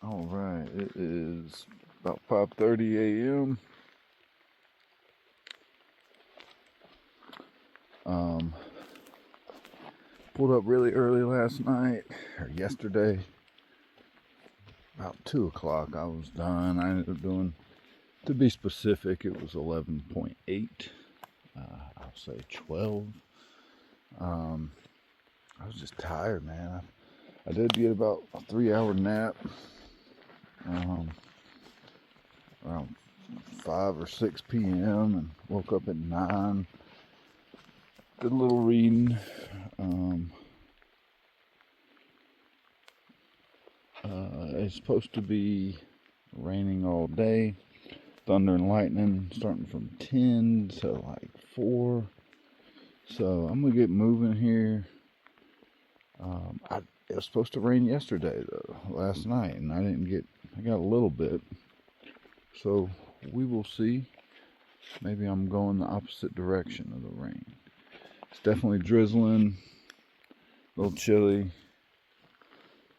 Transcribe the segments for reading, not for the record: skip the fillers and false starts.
All right, it is about 5:30 a.m. Pulled up really early last night, or yesterday, about 2 o'clock I was done. I ended up doing, to be specific, it was 11.8, I'll say 12. I was just tired, man. I did get about a 3-hour nap, around 5 or 6 p.m. and woke up at 9. Did a little reading. It's supposed to be raining all day. Thunder and lightning starting from 10 to like 4. So I'm gonna get moving here. It was supposed to rain yesterday though, last night, and I got a little bit. So we will see. Maybe I'm going the opposite direction of the rain. It's definitely drizzling, a little chilly.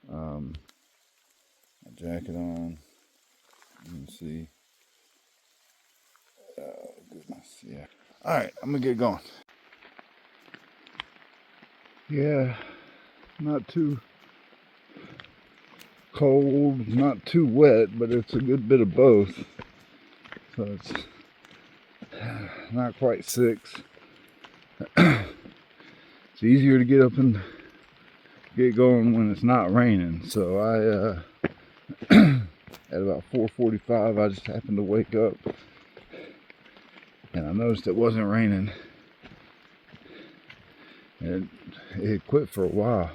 My jacket on. You can see. Oh goodness, yeah. All right, I'm gonna get going. Yeah, not too cold, not too wet, but it's a good bit of both. So it's not quite 6. It's easier to get up and get going when it's not raining. So at about 4:45, I just happened to wake up and I noticed it wasn't raining. And it quit for a while.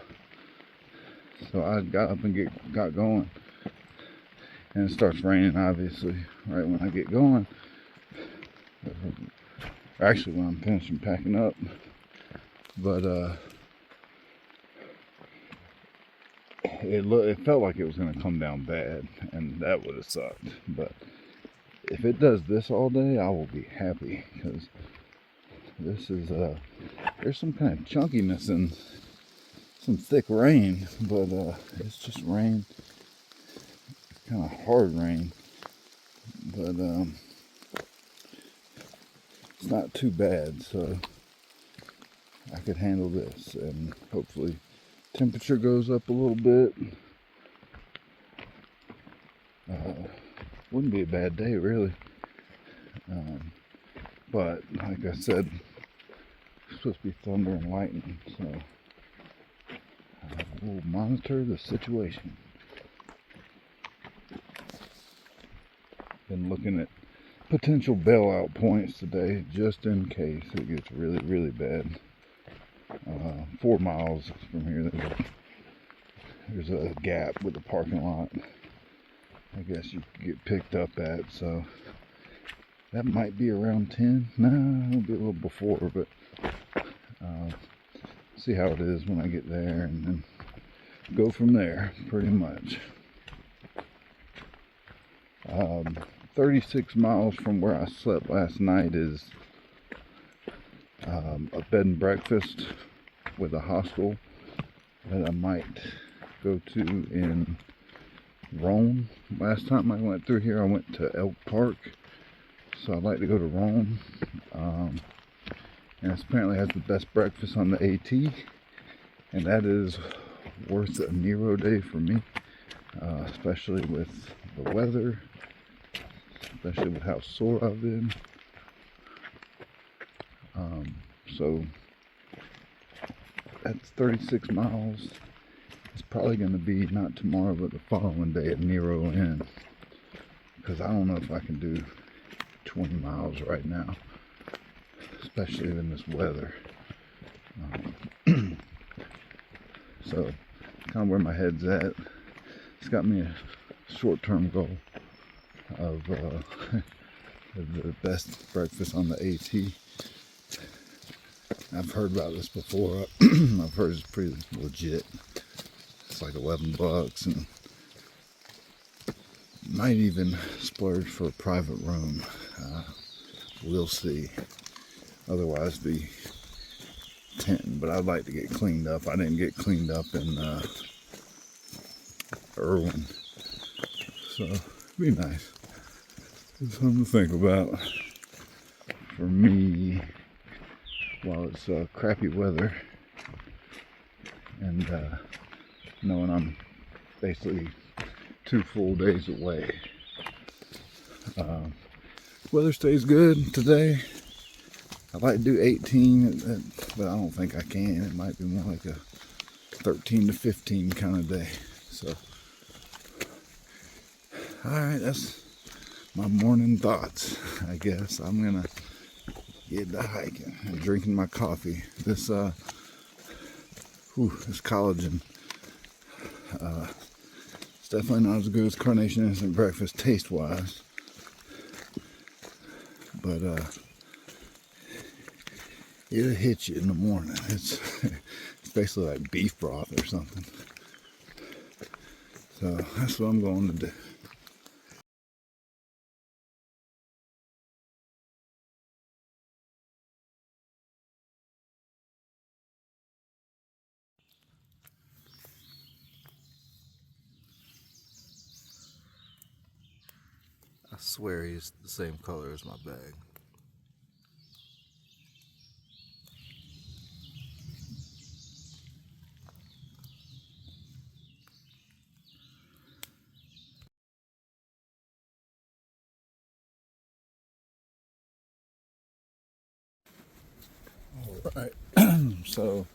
So I got up and got going. And it starts raining, obviously, right when I get going. Actually, when I'm finishing packing up. But it felt like it was going to come down bad, and that would have sucked. But if it does this all day, I will be happy, because this is there's some kind of chunkiness in some thick rain, but it's just rain, kind of hard rain, but it's not too bad, so I could handle this, and hopefully temperature goes up a little bit. Wouldn't be a bad day, really, but like I said, it's supposed to be thunder and lightning, so we'll monitor the situation. Been looking at potential bailout points today, just in case it gets really, really bad. 4 miles from here, there's a gap with a parking lot. I guess you could get picked up at, so that might be around 10. No, it'll be a little before, but see how it is when I get there, and then go from there, pretty much. 36 miles from where I slept last night is a bed and breakfast with a hostel that I might go to in Rome. Last time I went through here, I went to Elk Park, so I'd like to go to Rome. And it apparently has the best breakfast on the AT, and that is worth a Nero day for me, especially with the weather, especially with how sore I've been. So that's 36 miles. It's probably going to be not tomorrow, but the following day at Nero Inn, because I don't know if I can do 20 miles right now, especially in this weather. So kind of where my head's at. It's got me a short-term goal of the best breakfast on the AT. I've heard about this before. I've heard it's pretty legit. It's like $11, and might even splurge for a private room. We'll see. Otherwise, be 10. But I'd like to get cleaned up. I didn't get cleaned up in Irwin. So it'd be nice. It's something to think about for me while it's crappy weather, and knowing I'm basically 2 full days away. Weather stays good today. I'd like to do 18, but I don't think I can. It might be more like a 13 to 15 kind of day. So, alright, that's my morning thoughts, I guess. I'm gonna get to hiking and drinking my coffee. This collagen, it's definitely not as good as Carnation Instant Breakfast taste-wise, but it'll hit you in the morning. It's basically like beef broth or something. So that's what I'm going to do. I swear he's the same color as my bag. Alright, so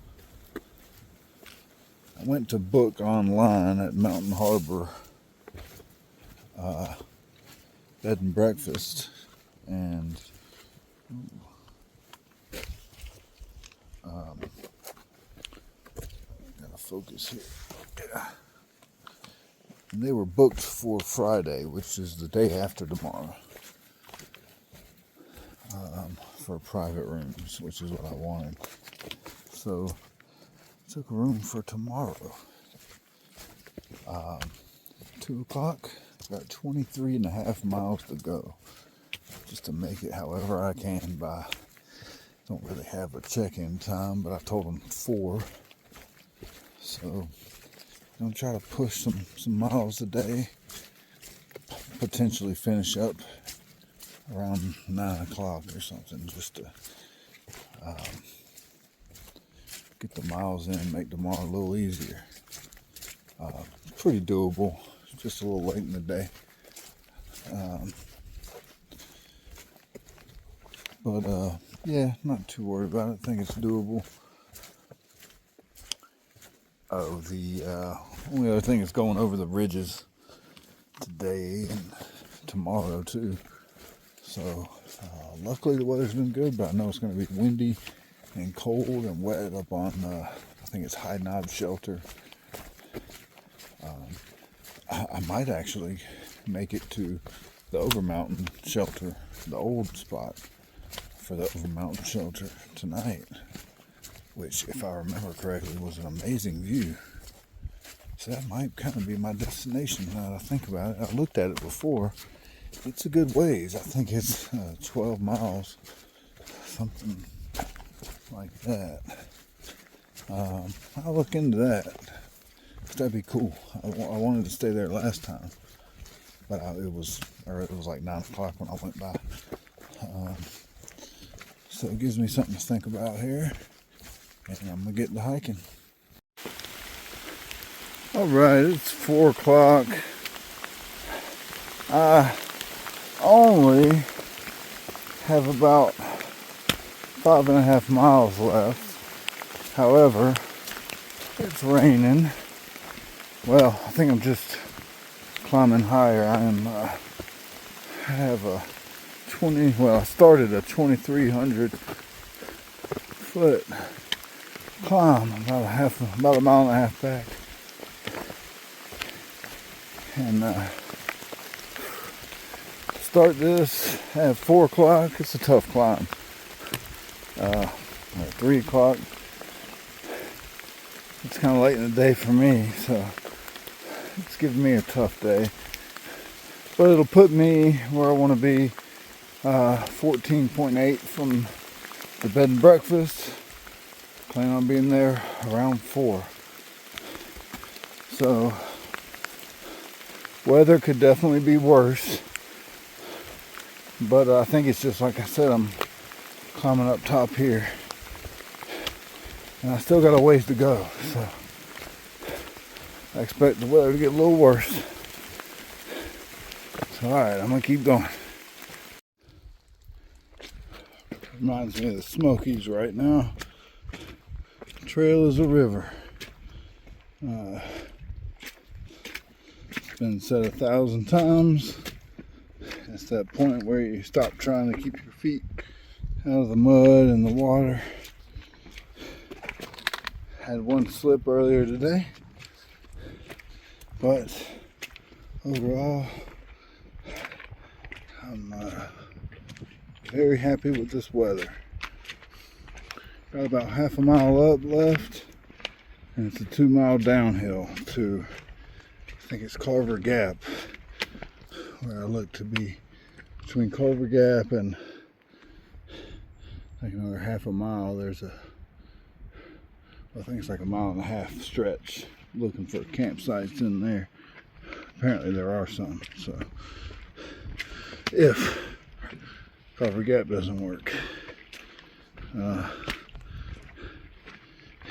I went to book online at Mountain Harbor bed and breakfast, and gotta focus here. Yeah. And they were booked for Friday, which is the day after tomorrow, for private rooms, which is what I wanted. So I took a room for tomorrow. 2 o'clock. Got 23 and a half miles to go, just to make it however I can by. Don't really have a check-in time, but I told them 4. So I'm gonna try to push some miles a day. Potentially finish up around 9 o'clock or something, just to get the miles in, make tomorrow a little easier. Pretty doable. Just a little late in the day. But yeah, not too worried about it. I think it's doable. Oh, the only other thing is going over the ridges today and tomorrow too. So luckily the weather's been good, but I know it's going to be windy and cold and wet up on, I think it's High Knob Shelter. I might actually make it to the Overmountain Shelter, the old spot for the Overmountain Shelter tonight, which, if I remember correctly, was an amazing view. So that might kind of be my destination now that I think about it. I looked at it before. It's a good ways. I think it's 12 miles, something like that. I'll look into that. That'd be cool. I wanted to stay there last time, but it was like 9 o'clock when I went by. So it gives me something to think about here, and I'm gonna get to hiking. All right, it's 4 o'clock. I only have about 5.5 miles left. However, it's raining. Well, I think I'm just climbing higher. I have a I started a 2,300 foot climb, about a mile and a half back. And start this at 4 o'clock. It's a tough climb. At 3 o'clock, it's kind of late in the day for me, so it's giving me a tough day. But it'll put me where I want to be, 14.8 from the bed and breakfast. Plan on being there around 4. So Weather could definitely be worse, but I think it's just like I said, I'm climbing up top here, and I still got a ways to go, so I expect the weather to get a little worse. So alright, I'm gonna keep going. Reminds me of the Smokies right now. The trail is a river. It's been said 1,000 times. It's that point where you stop trying to keep your feet out of the mud and the water. Had one slip earlier today, but overall I'm very happy with this weather. Got about half a mile up left, and it's a 2-mile downhill to, I think it's Culver Gap, where I look to be between Culver Gap and like another half a mile. There's I think it's like a 1.5 mile stretch, looking for campsites in there. Apparently there are some, so if Culver Gap doesn't work,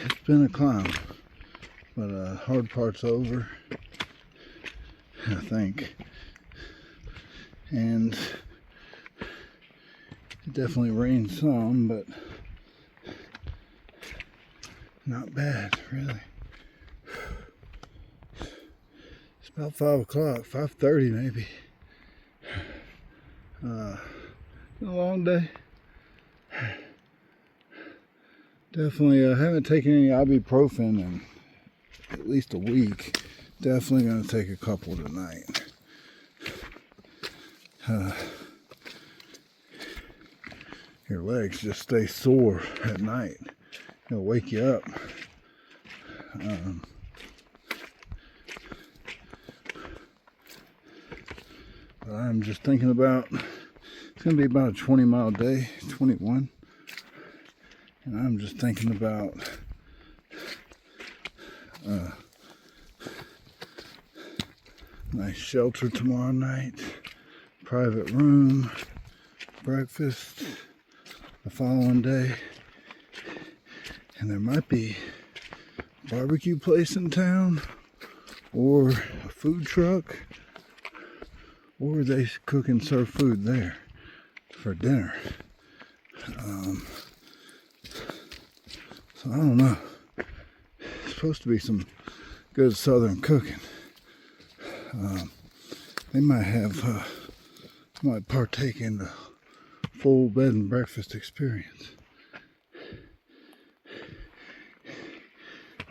it's been a climb, but hard part's over, I think, and it definitely rained some, but not bad, really. It's about 5 o'clock, 5:30 maybe. Been a long day. Definitely haven't taken any ibuprofen in at least a week. Definitely going to take a couple tonight. Your legs just stay sore at night. It'll wake you up. But I'm just thinking about, it's going to be about a 20-mile day, 21. And I'm just thinking about nice shelter tomorrow night, private room, breakfast the following day, and there might be a barbecue place in town, or a food truck, or they cook and serve food there for dinner. So I don't know. It's supposed to be some good southern cooking. They might have, might partake in the full bed and breakfast experience.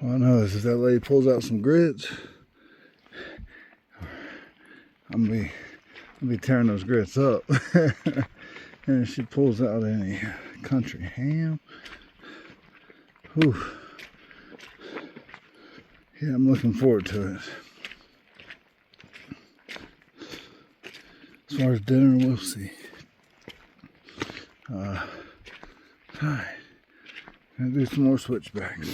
All I know is if that lady pulls out some grits, I'm gonna be tearing those grits up. And if she pulls out any country ham, whew. Yeah, I'm looking forward to it. As far as dinner, we'll see. Alright, gonna do some more switchbacks.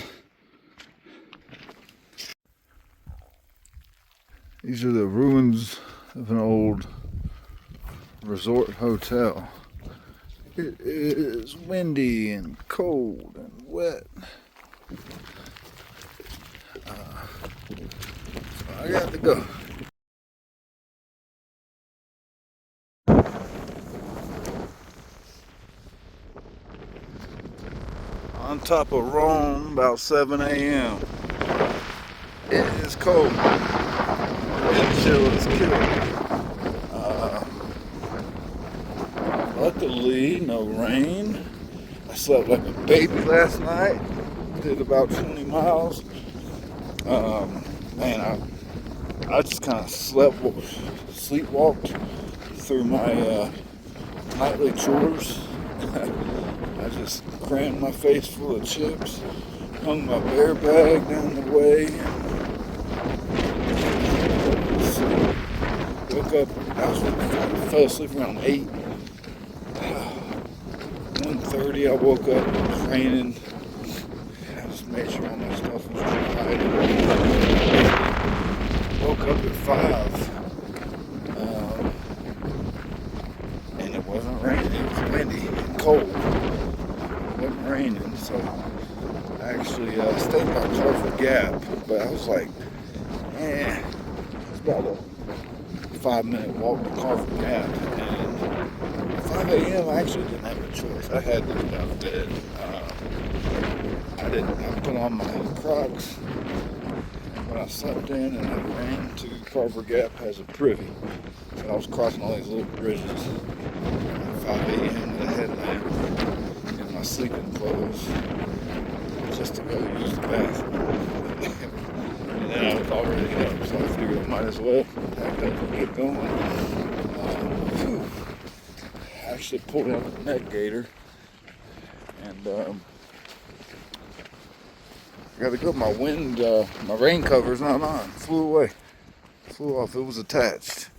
These are the ruins of an old resort hotel. It is windy and cold and wet. So I got to go. On top of Rome, about 7 a.m. It is cold. And chill is killing. Luckily, no rain. I slept like a baby last night. Did about 20 miles. Man, I just kind of sleepwalked through my nightly chores. I just crammed my face full of chips, hung my bear bag down the way. Woke up, I fell asleep around 8. 1:30 I woke up, it was raining. I just made sure all my stuff was dry. Woke up at 5. but I was like, man, it's about a 5-minute walk to Carver Gap, and at 5 a.m. I actually didn't have a choice. I had to get out of bed. I put on my Crocs when I slept in, and I ran to Carver Gap as a privy. So I was crossing all these little bridges at 5 a.m. with a headlamp in my sleeping clothes just to go use the bathroom. And then I was already up, so I figured I might as well pack up and get going. I actually pulled out the neck gaiter, and I got to go. My rain cover's not on. Flew away. Flew off. It was attached.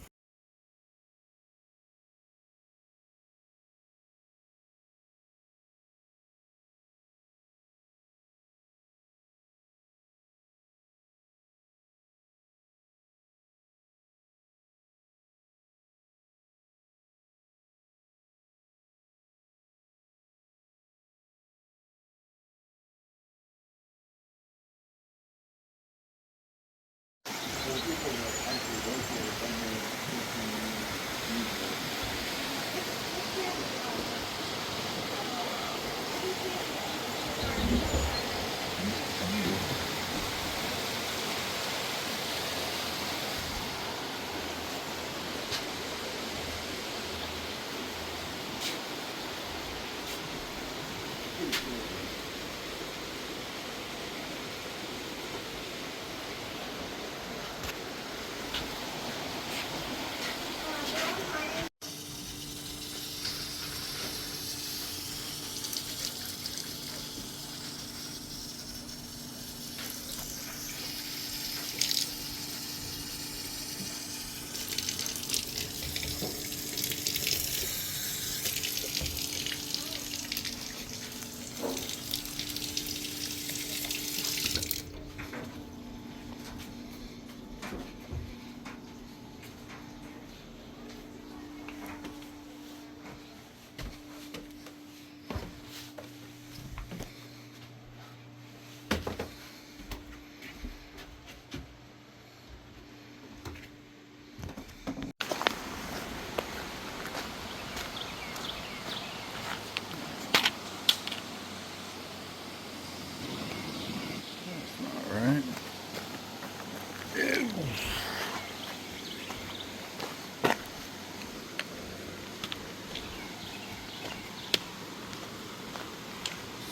Alright.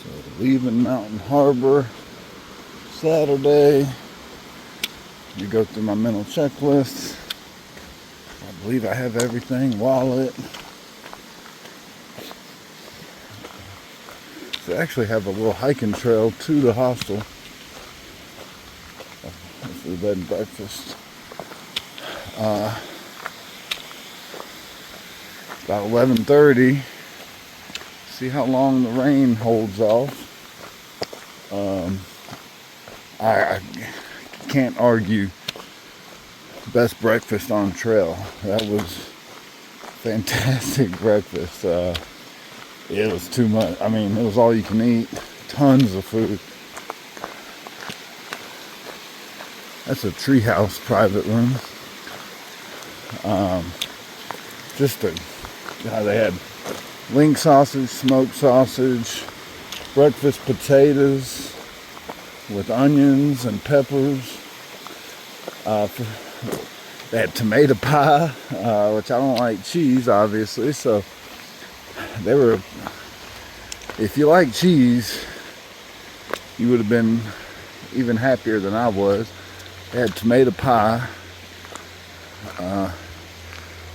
So leaving Mountain Harbor Saturday. You go through my mental checklist. I believe I have everything. Wallet. So I actually have a little hiking trail to the hostel. This is bed and breakfast. About 11:30. See how long the rain holds off. I can't argue. Best breakfast on trail. That was fantastic breakfast. It was too much. I mean, it was all you can eat. Tons of food. That's a treehouse private room. They had link sausage, smoked sausage, breakfast potatoes with onions and peppers. They had tomato pie, which I don't like cheese, obviously. So they were. If you like cheese, you would have been even happier than I was. They had tomato pie,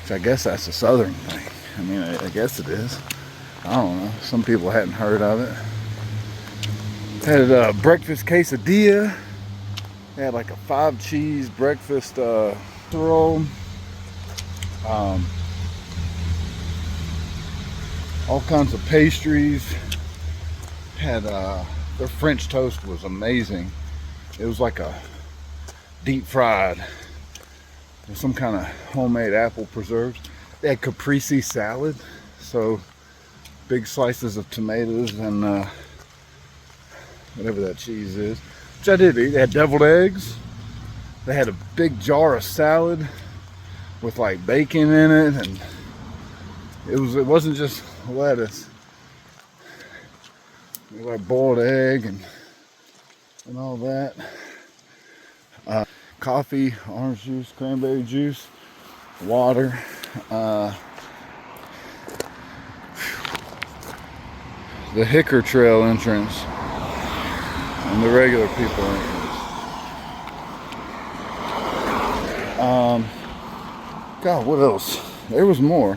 which I guess that's a southern thing. I mean, I guess it is. I don't know. Some people hadn't heard of it. Had a breakfast quesadilla. They had like a 5-cheese breakfast roll. All kinds of pastries. Had their French toast was amazing. It was like a deep fried with some kind of homemade apple preserves. They had caprese salad, so big slices of tomatoes and whatever that cheese is. which I did eat. They had deviled eggs. They had a big jar of salad with like bacon in it, and it wasn't just lettuce. It was like boiled egg and all that. Coffee, orange juice, cranberry juice, water. The Hicker Trail entrance and the regular people entrance. God, what else? There was more.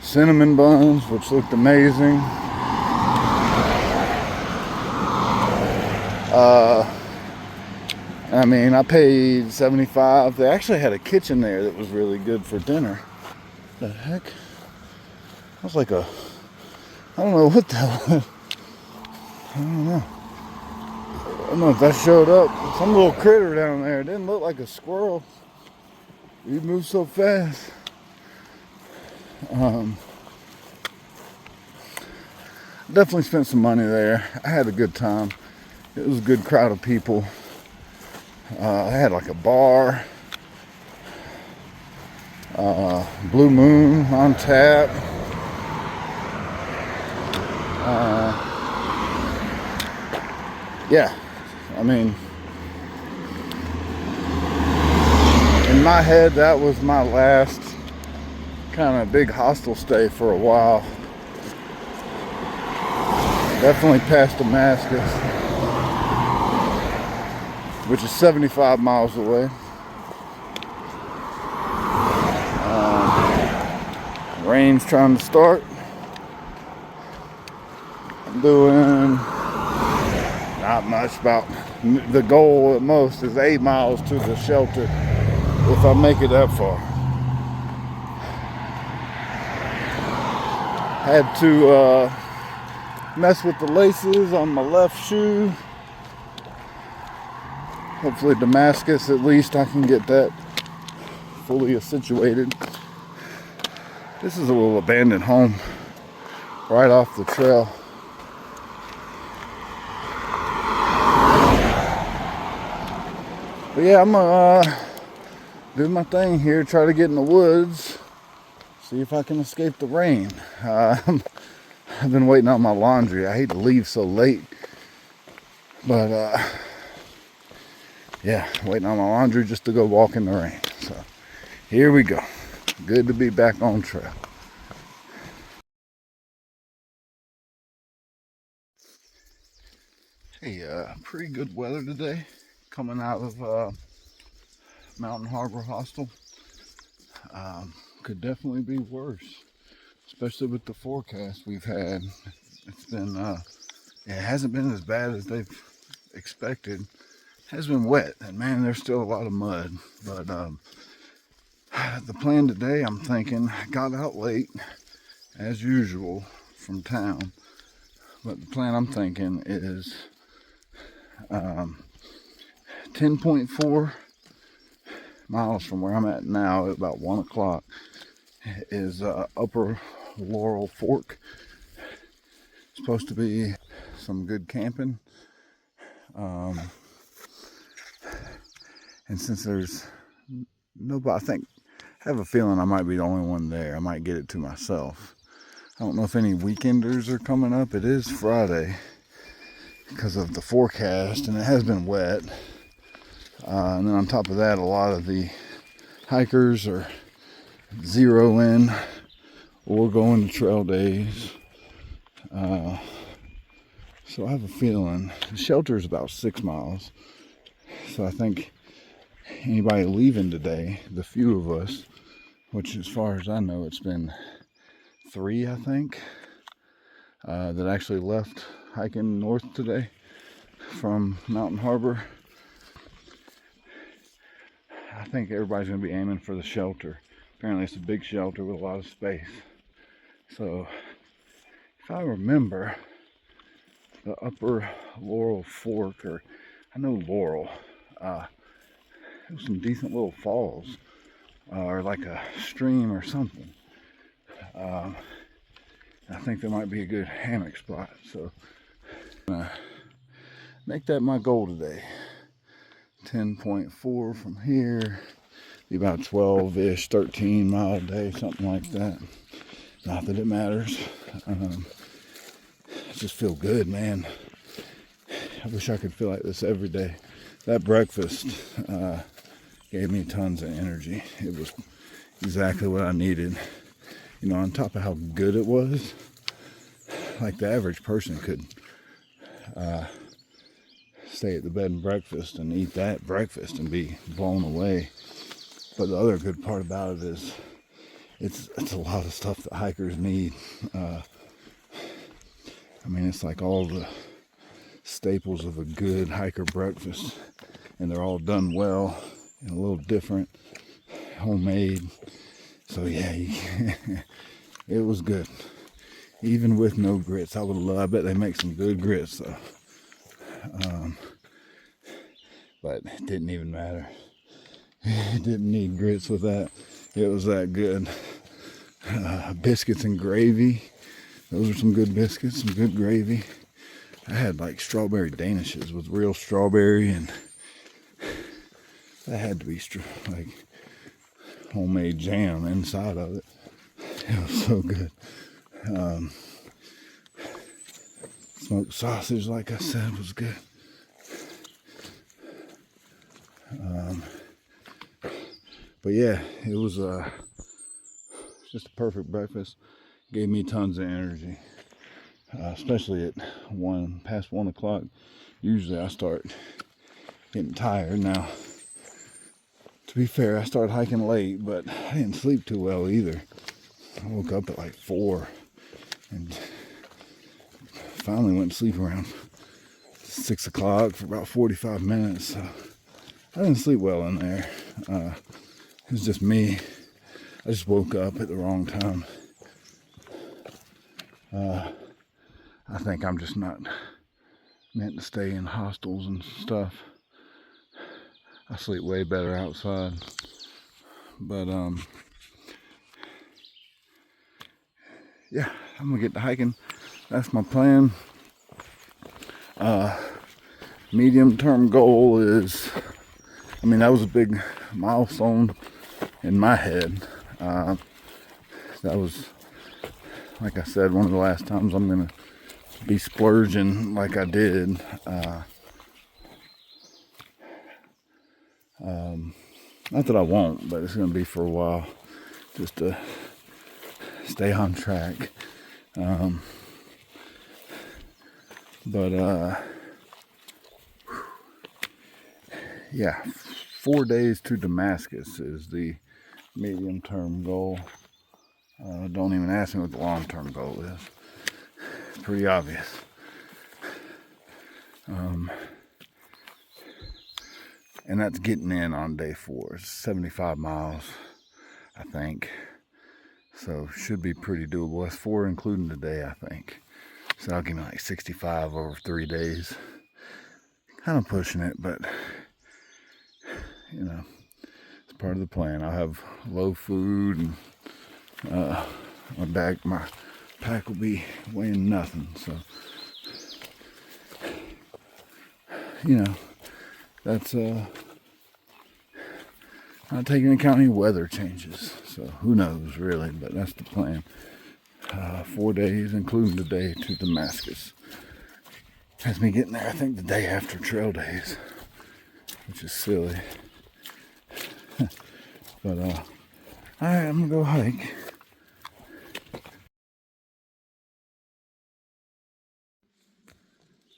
Cinnamon buns, which looked amazing. I mean, I paid $75. They actually had a kitchen there that was really good for dinner. The heck? I was like I don't know what the hell. I don't know. I don't know if that showed up. Some little critter down there. It didn't look like a squirrel. He moved so fast. Definitely spent some money there. I had a good time. It was a good crowd of people. I had like a bar. Blue Moon on tap. Yeah, I mean, in my head, that was my last kind of big hostel stay for a while. Definitely past Damascus, which is 75 miles away. Rain's trying to start. I'm doing not much. About the goal at most is 8 miles to the shelter if I make it that far. Had to mess with the laces on my left shoe. Hopefully Damascus, at least I can get that fully situated. This is a little abandoned home right off the trail. But yeah, I'm gonna do my thing here, try to get in the woods, see if I can escape the rain. I've been waiting on my laundry. I hate to leave so late, but yeah, waiting on my laundry just to go walk in the rain. So here we go. Good to be back on trail. Hey, pretty good weather today coming out of Mountain Harbor Hostel. Could definitely be worse, especially with the forecast we've had. It's been it hasn't been as bad as they've expected. It has been wet, and man, there's still a lot of mud. But the plan today, I'm thinking, got out late as usual from town. But the plan I'm thinking is 10.4 miles from where I'm at now, at about 1 o'clock, is Upper Laurel Fork. It's supposed to be some good camping. And since there's nobody, I have a feeling I might be the only one there. I might get it to myself. I don't know if any weekenders are coming up. It is Friday because of the forecast, and it has been wet. And then on top of that, a lot of the hikers are zero in or going to trail days. So I have a feeling the shelter is about 6 miles. So I think anybody leaving today, the few of us, which as far as I know, it's been 3, I think, that actually left hiking north today from Mountain Harbor. I think everybody's going to be aiming for the shelter. Apparently it's a big shelter with a lot of space. So if I remember, the Upper Laurel Fork, or I know Laurel, there's some decent little falls, or like a stream or something. I think there might be a good hammock spot. So make that my goal today. 10.4 from here, be about 12-ish, 13 mile a day, something like that. Not that it matters. I just feel good, man. I wish I could feel like this every day. That breakfast gave me tons of energy. It was exactly what I needed. You know, on top of how good it was, like the average person could stay at the bed and breakfast and eat that breakfast and be blown away. But the other good part about it is it's a lot of stuff that hikers need. I mean, it's like all the staples of a good hiker breakfast, and they're all done well and a little different, homemade. So yeah, it was good. Even with no grits, I bet they make some good grits though. But it didn't even matter. It didn't need grits with that. It was that good. Biscuits and gravy. Those are some good biscuits, some good gravy. I had like strawberry danishes with real strawberry, and that had to be like homemade jam inside of it. It was so good. Smoked sausage, like I said, was good. But yeah, it was just a perfect breakfast. Gave me tons of energy, especially at past 1 o'clock. Usually I start getting tired. Now, to be fair, I started hiking late, but I didn't sleep too well either. I woke up at like 4 and finally went to sleep around 6 o'clock for about 45 minutes. So I didn't sleep well in there. It was just me. I just woke up at the wrong time. I think I'm just not meant to stay in hostels and stuff. I sleep way better outside. But yeah, I'm gonna get to hiking. That's my plan. Medium-term goal is, that was a big milestone in my head. That was, like I said, one of the last times I'm gonna be splurging like I did. Not that I won't, but it's gonna be for a while, just to stay on track. Yeah, 4 days to Damascus is the medium-term goal. Don't even ask me what the long-term goal is. It's pretty obvious. And that's getting in on day 4. It's 75 miles, I think. So should be pretty doable. That's 4 including the day, I think. So I'll give me like 65 over 3 days. Kind of pushing it, but it's part of the plan. I'll have low food, and my pack will be weighing nothing. So that's not taking into account any weather changes. So who knows really, but that's the plan. 4 days, including the day to Damascus. Has me getting there, I think, the day after trail days, which is silly. But alright, I'm gonna go hike.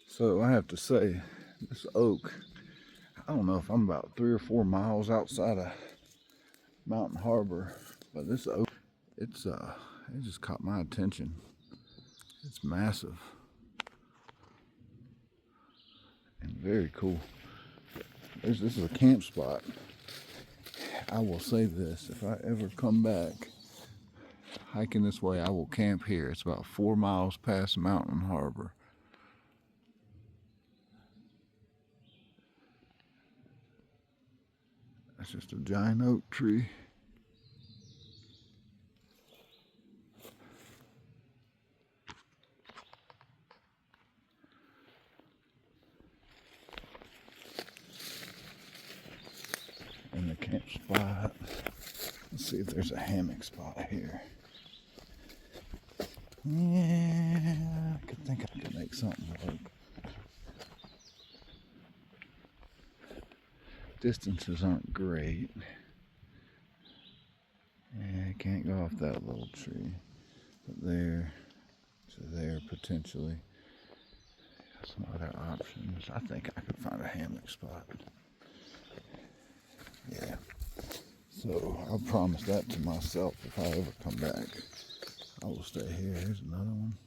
So I have to say, this oak, I don't know if I'm about 3 or 4 miles outside of Mountain Harbor, but this oak, it just caught my attention. It's massive and very cool. This is a camp spot. I will say this, if I ever come back hiking this way, I will camp here. It's about 4 miles past Mountain Harbor. That's just a giant oak tree. camp spot. Let's see if there's a hammock spot here. Yeah, I think I could make something work. Distances aren't great. Yeah, I can't go off that little tree. But there to there potentially. Some other options. I think I could find a hammock spot. Yeah. So I'll promise that to myself if I ever come back. I will stay here. Here's another one.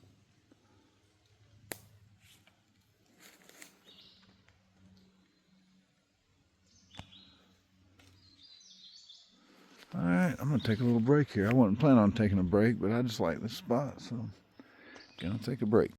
Alright, I'm going to take a little break here. I wasn't planning on taking a break, but I just like this spot, so I'm going to take a break.